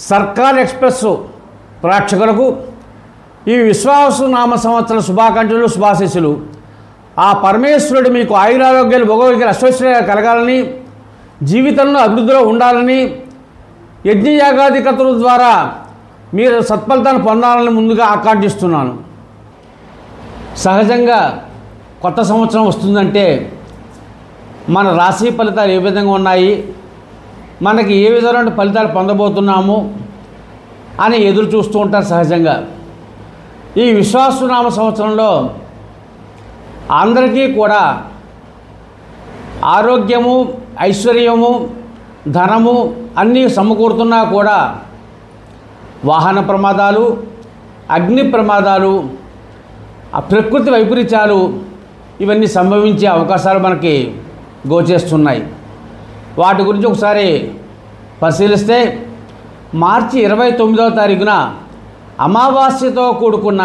సర్కార్ ఎక్స్ప్రెస్ ప్రేక్షకులకు ఈ విశ్వావసునామ సంవత్సర శుభాకాంక్షలు శుభాశీస్సులు. ఆ పరమేశ్వరుడు మీకు ఆయురారోగ్యాలు భోగవిగ్రహ అశ్వశ్రేయాలు కలగాలని, జీవితంలో అభివృద్ధిలో ఉండాలని, యజ్ఞయాగాధికతుల ద్వారా మీరు సత్ఫలితాన్ని పొందాలని ముందుగా ఆకాంక్షిస్తున్నాను. సహజంగా కొత్త సంవత్సరం వస్తుందంటే మన రాశి ఫలితాలు ఏ విధంగా ఉన్నాయి, మనకి ఏ విధమైన ఫలితాలు పొందబోతున్నాము అని ఎదురు చూస్తూ ఉంటారు సహజంగా. ఈ విశ్వావసునామ సంవత్సరంలో అందరికీ కూడా ఆరోగ్యము, ఐశ్వర్యము, ధనము అన్నీ సమకూరుతున్నా కూడా వాహన ప్రమాదాలు, అగ్ని ప్రమాదాలు, ప్రకృతి వైపరీత్యాలు ఇవన్నీ సంభవించే అవకాశాలు మనకి గోచేస్తున్నాయి. వాటి గురించి ఒకసారి పరిశీలిస్తే మార్చి 29వ తారీఖున అమావాస్యతో కూడుకున్న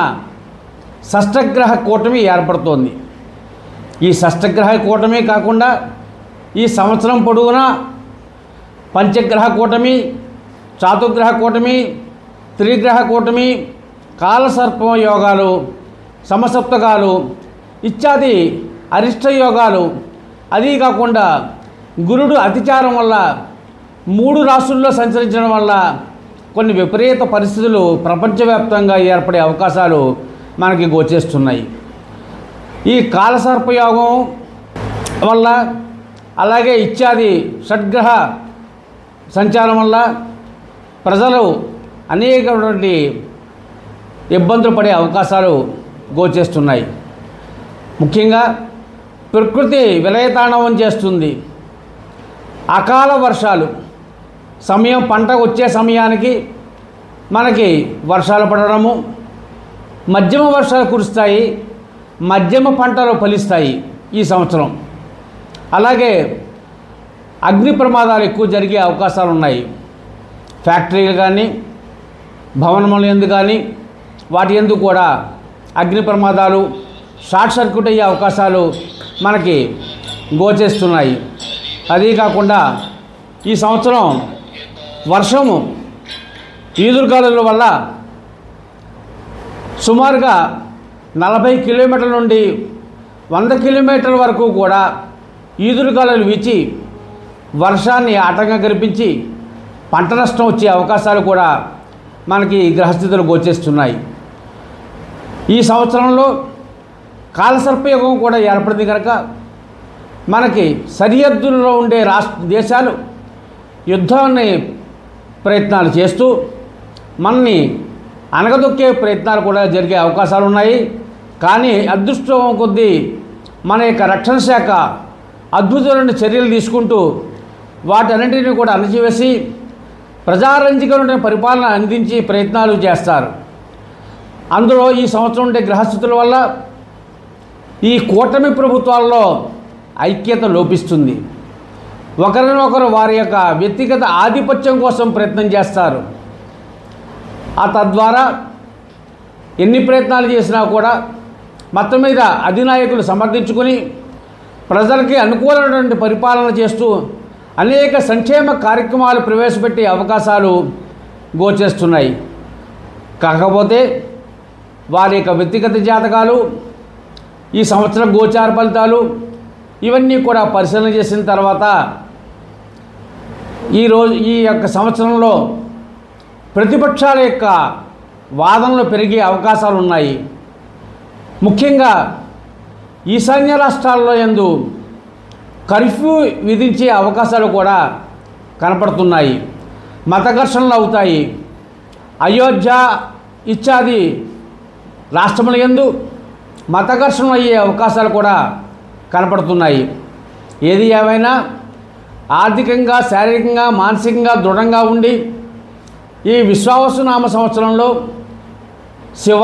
షష్టగ్రహ కూటమి ఏర్పడుతోంది. ఈ షష్టగ్రహ కూటమి కాకుండా ఈ సంవత్సరం పొడవునా పంచగ్రహ కూటమి, చాతుగ్రహ కూటమి, త్రిగ్రహ కూటమి, కాలసర్ప యోగాలు, సమసప్తకాలు ఇత్యాది అరిష్ట యోగాలు, అదీ కాకుండా గురుడు అతిచారం వల్ల 3 రాశుల్లో సంచరించడం వల్ల కొన్ని విపరీత పరిస్థితులు ప్రపంచవ్యాప్తంగా ఏర్పడే అవకాశాలు మనకి గోచేస్తున్నాయి. ఈ కాలసర్పయోగం వల్ల అలాగే ఇత్యాది షడ్గ్రహ సంచారం వల్ల ప్రజలు అనేకటువంటి ఇబ్బందులు పడే అవకాశాలు గోచేస్తున్నాయి. ముఖ్యంగా ప్రకృతి విలయతాండవం చేస్తుంది. అకాల వర్షాలు, సమయం పంట వచ్చే సమయానికి మనకి వర్షాలు పడడము, మధ్యమ వర్షాలు కురుస్తాయి, మధ్యమ పంటలు ఫలిస్తాయి ఈ సంవత్సరం. అలాగే అగ్ని ప్రమాదాలు ఎక్కువ జరిగే అవకాశాలు ఉన్నాయి. ఫ్యాక్టరీలు కానీ, భవనముల యందు కానీ వాటి యందు కూడా అగ్ని ప్రమాదాలు, షార్ట్ సర్క్యూట్ అయ్యే అవకాశాలు మనకి గోచేస్తున్నాయి. అదీ కాకుండా ఈ సంవత్సరం వర్షము ఈదురుగాలుల వల్ల సుమారుగా 40 కిలోమీటర్ల నుండి 100 కిలోమీటర్ల వరకు కూడా ఈదురుగాలులు వీచి వర్షాన్ని ఆటంకం కల్పించి పంట నష్టం వచ్చే అవకాశాలు కూడా మనకి గ్రహస్థితులు గోచేస్తున్నాయి. ఈ సంవత్సరంలో కాలసర్పయోగం కూడా ఏర్పడింది కనుక మనకి సరిహద్దుల్లో ఉండే దేశాలు యుద్ధాన్ని ప్రయత్నాలు చేస్తూ మనని అనగదొక్కే ప్రయత్నాలు కూడా జరిగే అవకాశాలు ఉన్నాయి. కానీ అదృష్టం కొద్దీ మన యొక్క రక్షణ శాఖ అద్భుతమైన చర్యలు తీసుకుంటూ వాటన్నింటినీ కూడా అణచివేసి ప్రజారంజకమైన పరిపాలన అందించి ప్రయత్నాలు చేస్తారు. అందులో ఈ సంవత్సరం ఉండే గ్రహస్థితుల వల్ల ఈ కూటమి ప్రభుత్వాల్లో ఐక్యత లోపిస్తుంది. ఒకరినొకరు వారి యొక్క వ్యక్తిగత ఆధిపత్యం కోసం ప్రయత్నం చేస్తారు. తద్వారా ఎన్ని ప్రయత్నాలు చేసినా కూడా మొత్తం మీద అధినాయకులు సమర్థించుకొని ప్రజలకి అనుకూలమైనటువంటి పరిపాలన చేస్తూ అనేక సంక్షేమ కార్యక్రమాలు ప్రవేశపెట్టే అవకాశాలు గోచేస్తున్నాయి. కాకపోతే వారి యొక్క వ్యక్తిగత జాతకాలు, ఈ సంవత్సరం గోచార ఫలితాలు ఇవన్నీ కూడా పరిశీలన చేసిన తర్వాత ఈ యొక్క సంవత్సరంలో ప్రతిపక్షాల యొక్క వాదనలు పెరిగే అవకాశాలు ఉన్నాయి. ముఖ్యంగా ఈశాన్య రాష్ట్రాల్లో యందు కర్ఫ్యూ విధించే అవకాశాలు కూడా కనపడుతున్నాయి. మత ఘర్షణలు అవుతాయి. అయోధ్య ఇత్యాది రాష్ట్రముల యందు మత ఘర్షణలు అయ్యే అవకాశాలు కూడా కనపడుతున్నాయి. ఏది ఏమైనా ఆర్థికంగా, శారీరకంగా, మానసికంగా దృఢంగా ఉండి ఈ విశ్వావసునామ సంవత్సరంలో శివ,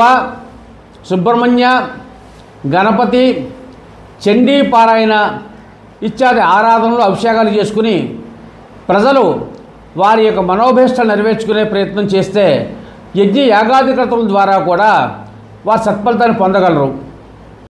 సుబ్రహ్మణ్య, గణపతి, చండీ పారాయణ ఇత్యాది ఆరాధనలు, అభిషేకాలు చేసుకుని ప్రజలు వారి యొక్క మనోభీష్టాలు నెరవేర్చుకునే ప్రయత్నం చేస్తే యజ్ఞ యాగాధికతుల ద్వారా కూడా వారు సత్ఫలితాన్ని పొందగలరు.